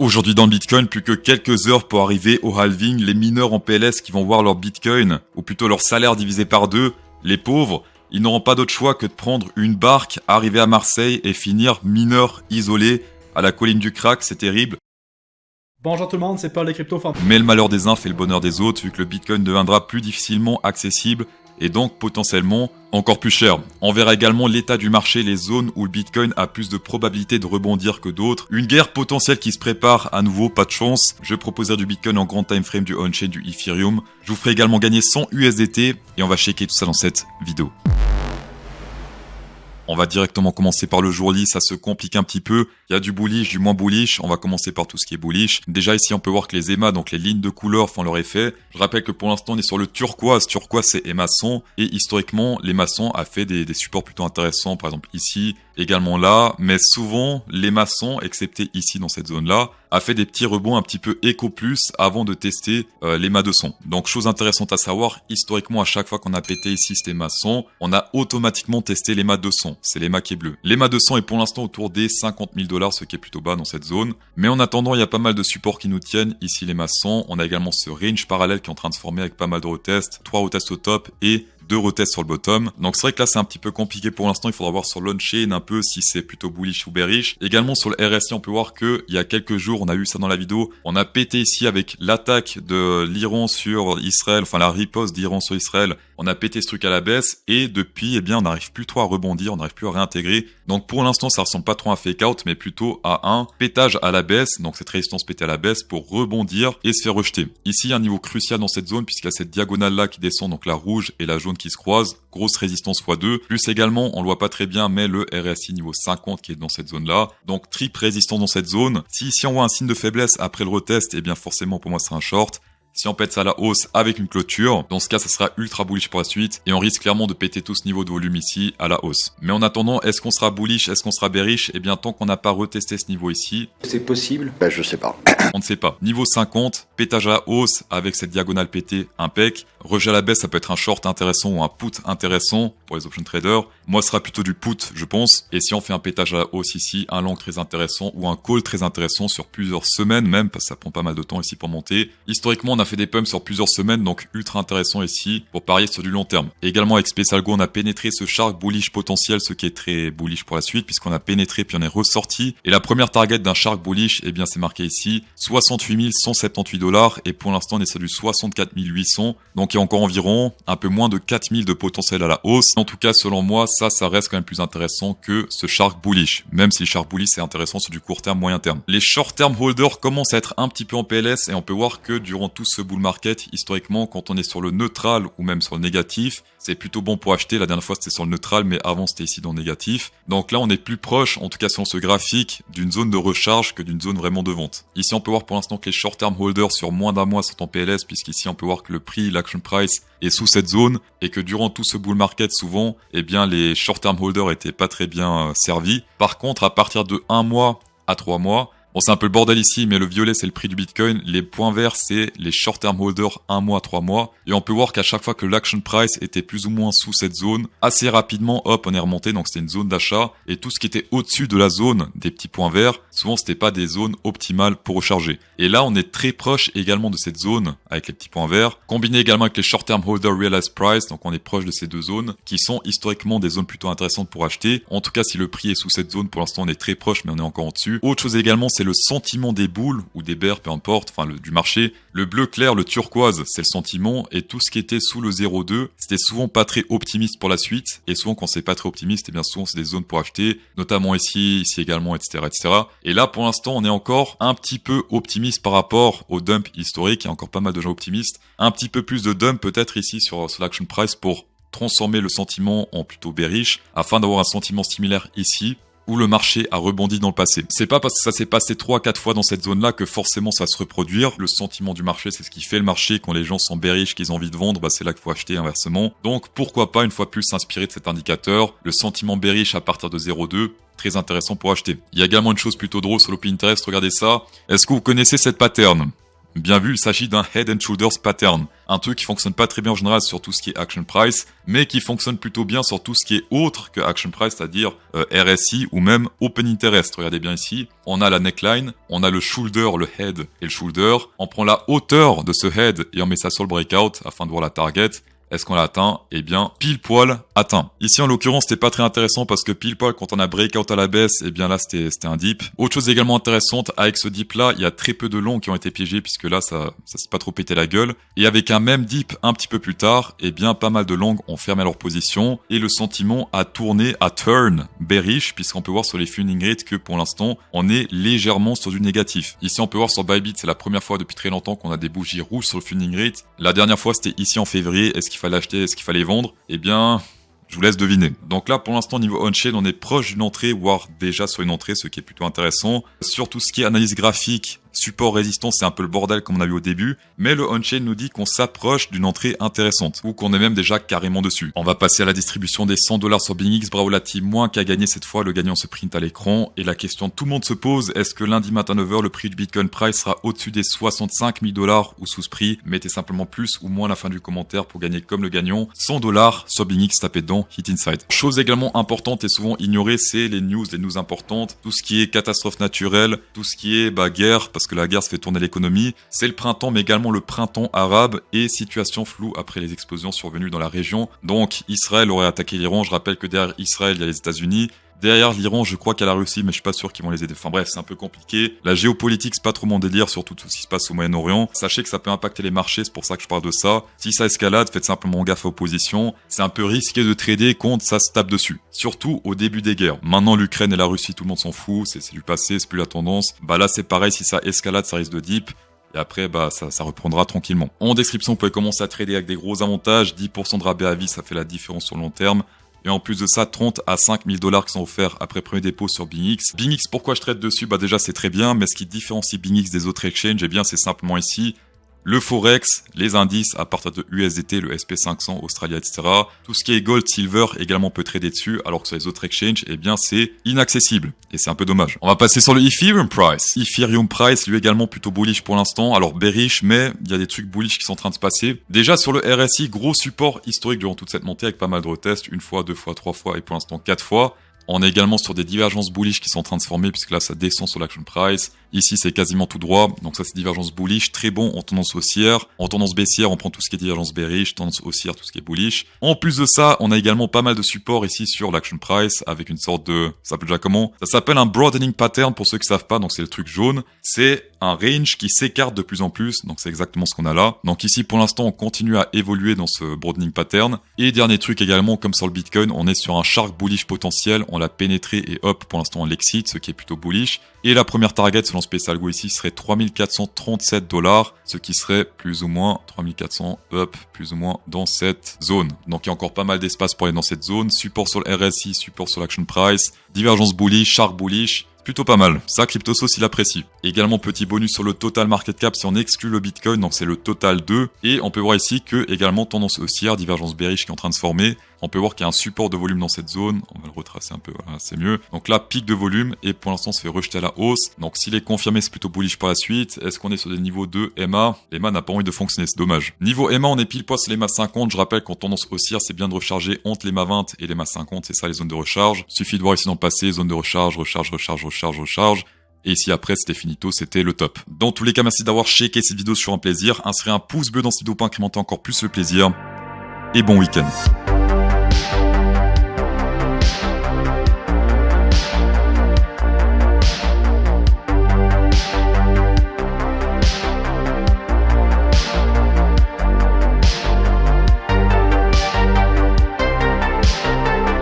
Aujourd'hui dans le Bitcoin, plus que quelques heures pour arriver au halving, les mineurs en PLS qui vont voir leur Bitcoin, ou plutôt leur salaire divisé par 2, les pauvres, ils n'auront pas d'autre choix que de prendre une barque, arriver à Marseille et finir mineur isolé à la colline du crack, c'est terrible. Bonjour tout le monde, c'est Paul de CryptoFan. Mais le malheur des uns fait le bonheur des autres, vu que le Bitcoin deviendra plus difficilement accessible et donc potentiellement encore plus cher. On verra également l'état du marché, les zones où le Bitcoin a plus de probabilité de rebondir que d'autres. Une guerre potentielle qui se prépare à nouveau, pas de chance. Je proposerai du Bitcoin en grand time frame, du on-chain, du Ethereum. Je vous ferai également gagner 100 USDT et on va checker tout ça dans cette vidéo. On va directement commencer par le jour-lit, ça se complique un petit peu. Il y a du bullish, du moins bullish. On va commencer par tout ce qui est bullish. Déjà ici, on peut voir que les EMA, donc les lignes de couleur, font leur effet. Je rappelle que pour l'instant, on est sur le turquoise. Turquoise, c'est maçons. Et historiquement, les maçons a fait des supports plutôt intéressants. Par exemple ici, également là. Mais souvent, les maçons, excepté ici dans cette zone-là, a fait des petits rebonds un petit peu éco plus avant de tester les mâts de son. Donc chose intéressante à savoir, historiquement à chaque fois qu'on a pété ici c'était maçon, on a automatiquement testé les mâts de son. C'est les mâts qui est bleu. Les mâts de son est pour l'instant autour des 50 000 $, ce qui est plutôt bas dans cette zone. Mais en attendant, il y a pas mal de supports qui nous tiennent. Ici les maçons, on a également ce range parallèle qui est en train de se former avec pas mal de retests, 3 retests au top et 2 retests sur le bottom. Donc c'est vrai que là c'est un petit peu compliqué pour l'instant, il faudra voir sur l'on-chain un peu si c'est plutôt bullish ou bearish. Également sur le RSI, on peut voir que il y a quelques jours, on a eu ça dans la vidéo, on a pété ici avec l'attaque de l'Iran sur Israël, enfin la riposte d'Iran sur Israël, on a pété ce truc à la baisse et depuis, eh bien on n'arrive plus trop à rebondir, on n'arrive plus à réintégrer. Donc pour l'instant ça ressemble pas trop à un fake out, mais plutôt à un pétage à la baisse, donc cette résistance pétée à la baisse pour rebondir et se faire rejeter. Ici un niveau crucial dans cette zone puisqu'il y a cette diagonale là qui descend, donc la rouge et la jaune qui se croisent, grosse résistance x2, plus également, on le voit pas très bien, mais le RSI niveau 50 qui est dans cette zone-là, donc triple résistance dans cette zone. Si ici on voit un signe de faiblesse après le retest, eh bien forcément pour moi c'est un short. Si on pète ça à la hausse avec une clôture, dans ce cas, ça sera ultra bullish pour la suite et on risque clairement de péter tout ce niveau de volume ici à la hausse. Mais en attendant, est-ce qu'on sera bullish, est-ce qu'on sera bearish? Eh bien, tant qu'on n'a pas retesté ce niveau ici, c'est possible? Je sais pas. On ne sait pas. Niveau 50, pétage à la hausse avec cette diagonale pétée, impec. Rejet à la baisse, ça peut être un short intéressant ou un put intéressant pour les option traders. Moi, ce sera plutôt du put, je pense. Et si on fait un pétage à la hausse ici, un long très intéressant ou un call très intéressant sur plusieurs semaines même, parce que ça prend pas mal de temps ici pour monter. Historiquement, on a fait des pumps sur plusieurs semaines, donc ultra intéressant ici pour parier sur du long terme. Et également avec Space Algo, on a pénétré ce shark bullish potentiel, ce qui est très bullish pour la suite, puisqu'on a pénétré puis on est ressorti. Et la première target d'un shark bullish, eh bien c'est marqué ici, 68 178 $, et pour l'instant on est sur du 64 800, donc il y a encore environ un peu moins de 4000 de potentiel à la hausse. En tout cas, selon moi, ça reste quand même plus intéressant que ce shark bullish, même si le shark bullish c'est intéressant sur du court terme, moyen terme. Les short term holders commencent à être un petit peu en PLS et on peut voir que durant tout ce bull market, historiquement, quand on est sur le neutral ou même sur le négatif, c'est plutôt bon pour acheter. La dernière fois c'était sur le neutral, mais avant c'était ici dans le négatif. Donc là on est plus proche, en tout cas selon ce graphique, d'une zone de recharge que d'une zone vraiment de vente. Ici on peut voir pour l'instant que les short term holders sur moins d'un mois sont en PLS, puisqu'ici on peut voir que le prix, l'action price est sous cette zone et que durant tout ce bull market souvent, eh bien les short term holders étaient pas très bien servis. Par contre, à partir de 1 mois à 3 mois, bon, c'est un peu le bordel ici, mais le violet, c'est le prix du Bitcoin. Les points verts, c'est les short-term holders 1 mois, 3 mois. Et on peut voir qu'à chaque fois que l'action price était plus ou moins sous cette zone, assez rapidement, hop, on est remonté. Donc, c'était une zone d'achat. Et tout ce qui était au-dessus de la zone des petits points verts, souvent, c'était pas des zones optimales pour recharger. Et là, on est très proche également de cette zone avec les petits points verts. Combiné également avec les short-term holder realized price. Donc, on est proche de ces deux zones qui sont historiquement des zones plutôt intéressantes pour acheter. En tout cas, si le prix est sous cette zone, pour l'instant, on est très proche, mais on est encore en dessus. Autre chose également, c'est le sentiment des boules ou des bears, peu importe, enfin du marché. Le bleu clair, le turquoise, c'est le sentiment, et tout ce qui était sous le 0,2, c'était souvent pas très optimiste pour la suite, et souvent quand c'est pas très optimiste, et bien souvent c'est des zones pour acheter, notamment ici également, etc., etc. Et là, pour l'instant, on est encore un petit peu optimiste par rapport au dump historique, il y a encore pas mal de gens optimistes, un petit peu plus de dump peut-être ici sur l'action price pour transformer le sentiment en plutôt bearish, afin d'avoir un sentiment similaire ici, où le marché a rebondi dans le passé. C'est pas parce que ça s'est passé 3-4 fois dans cette zone-là que forcément ça va se reproduire. Le sentiment du marché, c'est ce qui fait le marché. Quand les gens sont bearish, qu'ils ont envie de vendre, c'est là qu'il faut acheter inversement. Donc pourquoi pas une fois plus s'inspirer de cet indicateur. Le sentiment bearish à partir de 0,2, très intéressant pour acheter. Il y a également une chose plutôt drôle sur le Pinterest, regardez ça. Est-ce que vous connaissez cette pattern ? Bien vu, il s'agit d'un Head and Shoulders pattern. Un truc qui fonctionne pas très bien en général sur tout ce qui est Action Price, mais qui fonctionne plutôt bien sur tout ce qui est autre que Action Price, c'est-à-dire RSI ou même Open Interest. Regardez bien ici, on a la neckline, on a le shoulder, le head et le shoulder. On prend la hauteur de ce head et on met ça sur le breakout afin de voir la target. Est-ce qu'on l'a atteint? Eh bien, pile poil atteint. Ici, en l'occurrence, c'était pas très intéressant parce que pile poil, quand on a breakout à la baisse, eh bien là, c'était un dip. Autre chose également intéressante, avec ce dip-là, il y a très peu de longs qui ont été piégés puisque là, ça s'est pas trop pété la gueule. Et avec un même dip un petit peu plus tard, eh bien, pas mal de longs ont fermé leur position et le sentiment a tourné à turn bearish puisqu'on peut voir sur les funding rates que pour l'instant, on est légèrement sur du négatif. Ici, on peut voir sur Bybit, c'est la première fois depuis très longtemps qu'on a des bougies rouges sur le funding rate. La dernière fois, c'était ici en février. Est-ce qu'il fallait acheter, est-ce qu'il fallait vendre? Eh bien, je vous laisse deviner. Donc là, pour l'instant, niveau on-chain, on est proche d'une entrée, voire déjà sur une entrée, ce qui est plutôt intéressant. Sur tout ce qui est analyse graphique, support, résistance, c'est un peu le bordel comme on a vu au début. Mais le on-chain nous dit qu'on s'approche d'une entrée intéressante, ou qu'on est même déjà carrément dessus. On va passer à la distribution des $100 sur BingX. Bravo la team, moins qu'à gagner cette fois. Le gagnant se print à l'écran. Et la question tout le monde se pose, est-ce que lundi matin 9h, le prix du Bitcoin Price sera au-dessus des 65 000 $ ou sous ce prix? Mettez simplement plus ou moins à la fin du commentaire pour gagner comme le gagnant. $100 sur BingX, tapez dedans, hit inside. Chose également importante et souvent ignorée, c'est les news importantes. Tout ce qui est catastrophe naturelle, tout ce qui est guerre, parce que la guerre se fait tourner l'économie. C'est le printemps, mais également le printemps arabe et situation floue après les explosions survenues dans la région. Donc, Israël aurait attaqué l'Iran. Je rappelle que derrière Israël, il y a les États-Unis. Derrière l'Iran, je crois qu'il y a la Russie, mais je suis pas sûr qu'ils vont les aider. Enfin bref, c'est un peu compliqué. La géopolitique, c'est pas trop mon délire, surtout tout ce qui se passe au Moyen-Orient. Sachez que ça peut impacter les marchés, c'est pour ça que je parle de ça. Si ça escalade, faites simplement gaffe aux positions. C'est un peu risqué de trader contre, ça se tape dessus. Surtout au début des guerres. Maintenant, l'Ukraine et la Russie, tout le monde s'en fout, c'est du passé, c'est plus la tendance. Là, c'est pareil, si ça escalade, ça risque de dip. Et après, ça reprendra tranquillement. En description, vous pouvez commencer à trader avec des gros avantages. 10% de rabais à vie, ça fait la différence sur le long terme. Et en plus de ça, 30 à 5 000 $ qui sont offerts après premier dépôt sur BingX. BingX, pourquoi je trade dessus? Déjà, c'est très bien, mais ce qui différencie BingX des autres exchanges, eh bien, c'est simplement ici le Forex, les indices à partir de USDT, le SP500, Australia, etc. Tout ce qui est gold, silver, également peut trader dessus, alors que sur les autres exchanges, eh bien, c'est inaccessible. Et c'est un peu dommage. On va passer sur le Ethereum Price. Ethereum Price, lui également plutôt bullish pour l'instant. Alors bearish, mais il y a des trucs bullish qui sont en train de se passer. Déjà, sur le RSI, gros support historique durant toute cette montée avec pas mal de retests. 1 fois, 2 fois, 3 fois et pour l'instant 4 fois. On est également sur des divergences bullish qui sont en train de se former puisque là ça descend sur l'action price. Ici c'est quasiment tout droit, donc ça c'est divergence bullish, très bon en tendance haussière. En tendance baissière on prend tout ce qui est divergence bearish, tendance haussière tout ce qui est bullish. En plus de ça, on a également pas mal de support ici sur l'action price avec une sorte de... Ça s'appelle déjà comment? Ça s'appelle un broadening pattern pour ceux qui savent pas, donc c'est le truc jaune. C'est un range qui s'écarte de plus en plus, donc c'est exactement ce qu'on a là. Donc ici pour l'instant on continue à évoluer dans ce broadening pattern. Et dernier truc également, comme sur le Bitcoin, on est sur un shark bullish potentiel, on l'a pénétré et hop, pour l'instant on l'excite, ce qui est plutôt bullish. Et la première target selon Space Algo ici serait 3437 $, ce qui serait plus ou moins 3400 up, plus ou moins dans cette zone. Donc il y a encore pas mal d'espace pour aller dans cette zone. Support sur le RSI, support sur l'action price, divergence bullish, shark bullish. Plutôt pas mal. Ça, CryptoSauce, il apprécie. Également, petit bonus sur le total market cap si on exclut le Bitcoin, donc c'est le total 2. Et on peut voir ici que, également, tendance haussière, divergence bearish qui est en train de se former. On peut voir qu'il y a un support de volume dans cette zone. On va le retracer un peu, voilà, c'est mieux. Donc là, pic de volume et pour l'instant, on se fait rejeter à la hausse. Donc s'il est confirmé, c'est plutôt bullish par la suite. Est-ce qu'on est sur des niveaux de EMA? L'EMA n'a pas envie de fonctionner, c'est dommage. Niveau EMA, on est pile poil sur l'EMA 50. Je rappelle qu'en tendance haussière, c'est bien de recharger entre l'EMA 20 et l'EMA 50. C'est ça les zones de recharge. Suffit de voir ici dans le passé, zone de recharge, recharge. Et ici après c'était finito, c'était le top. Dans tous les cas, merci d'avoir checké cette vidéo sur un plaisir. Insérez un pouce bleu dans cette vidéo pour incrémenter encore plus le plaisir. Et bon week-end.